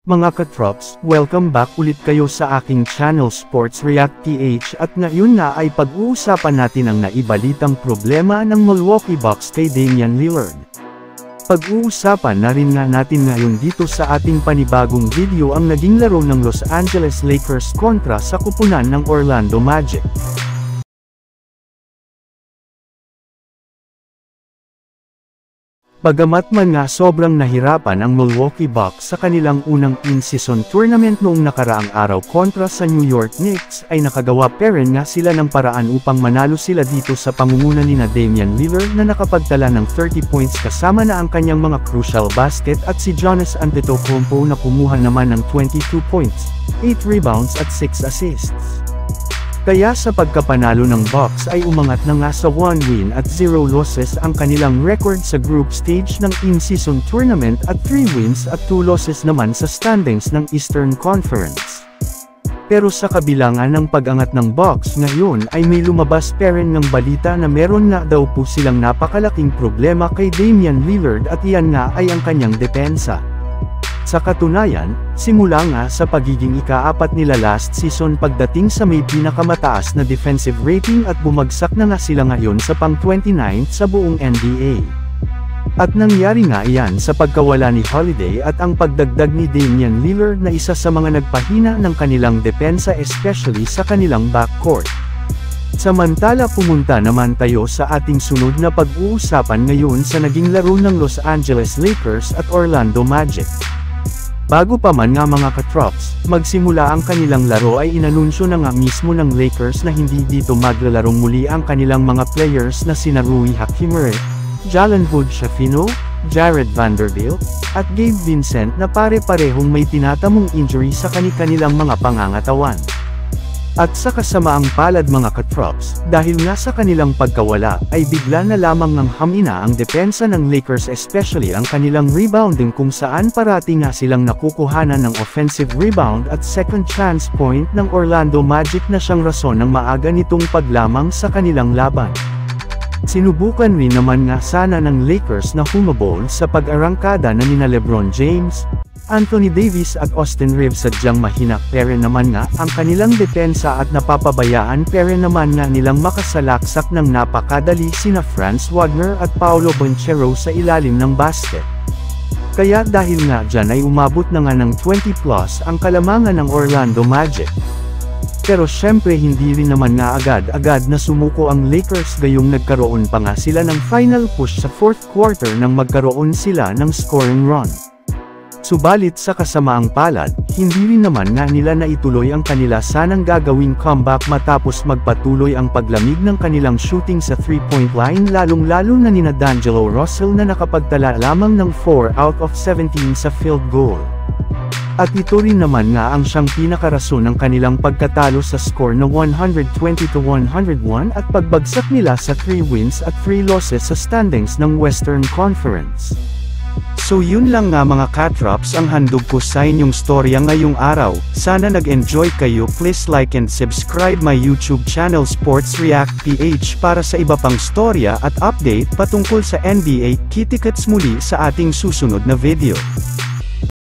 Mga katrops, welcome back ulit kayo sa aking channel Sports React PH at ngayon na ay pag-uusapan natin ang naibalitang problema ng Milwaukee Bucks kay Damian Lillard. Pag-uusapan na rin nga natin ngayon dito sa ating panibagong video ang naging laro ng Los Angeles Lakers kontra sa kupunan ng Orlando Magic. Bagamat man nga sobrang nahirapan ang Milwaukee Bucks sa kanilang unang in-season tournament noong nakaraang araw kontra sa New York Knicks, ay nakagawa pa rin nga sila ng paraan upang manalo sila dito sa pangunguna ni Damian Lillard na nakapagtala ng 30 points kasama na ang kanyang mga crucial basket at si Giannis Antetokounmpo na kumuha naman ng 22 points, 8 rebounds at 6 assists. Kaya sa pagkapanalo ng Bucks ay umangat na nga sa 1 win at 0 losses ang kanilang record sa group stage ng in-season tournament at 3 wins at 2 losses naman sa standings ng Eastern Conference. Pero sa kabilangan ng pag-angat ng Bucks ngayon ay may lumabas pa rin ng balita na meron nga daw po silang napakalaking problema kay Damian Lillard at iyan nga ay ang kanyang depensa. Sa katunayan, simula nga sa pagiging ika-4 nila last season pagdating sa may pinakamataas na defensive rating at bumagsak na nga sila ngayon sa pang-29 sa buong NBA. At nangyari nga iyan sa pagkawala ni Holiday at ang pagdagdag ni Damian Lillard na isa sa mga nagpahina ng kanilang depensa especially sa kanilang backcourt. Samantala pumunta naman tayo sa ating sunod na pag-uusapan ngayon sa naging laro ng Los Angeles Lakers at Orlando Magic. Bago pa man nga mga katrops, magsimula ang kanilang laro ay inanunsyo na nga mismo ng Lakers na hindi dito maglalarong muli ang kanilang mga players na sina Rui Hachimura, Jalen Hood-Schifino, Jared Vanderbilt, at Gabe Vincent na pare-parehong may tinatamong injury sa kanilang mga pangangatawan. At sa kasamaang palad mga katrops, dahil nga sa kanilang pagkawala, ay bigla na lamang ng hamina ang depensa ng Lakers especially ang kanilang rebounding kung saan parati nga silang nakukuhanan ng offensive rebound at second chance point ng Orlando Magic na siyang rason ng maaga nitong paglamang sa kanilang laban. Sinubukan rin naman nga sana ng Lakers na humabol sa pag-arangkada na nina LeBron James, Anthony Davis at Austin Reeves sadyang mahina pero naman nga ang kanilang depensa at napapabayaan pero naman nga nilang makasalaksak ng napakadali sina Franz Wagner at Paolo Banchero sa ilalim ng basket. Kaya dahil nga dyan ay umabot na nga ng 20 plus ang kalamangan ng Orlando Magic. Pero syempre hindi rin naman nga agad-agad na sumuko ang Lakers gayong nagkaroon pa nga sila ng final push sa fourth quarter nang magkaroon sila ng scoring run. Subalit sa kasamaang palad, hindi rin naman nga nila naituloy ang kanila sanang gagawing comeback matapos magpatuloy ang paglamig ng kanilang shooting sa 3-point line lalong-lalo na nina D'Angelo Russell na nakapagtala lamang ng 4 out of 17 sa field goal. At ito rin naman nga ang siyang pinakarason ng kanilang pagkatalo sa score na 120-101 at pagbagsak nila sa 3 wins at 3 losses sa standings ng Western Conference. So yun lang nga mga katrops ang handog ko sa inyong storya ngayong araw. Sana nag-enjoy kayo. Please like and subscribe my YouTube channel Sports React PH para sa iba pang storya at update patungkol sa NBA. Kita-kits muli sa ating susunod na video.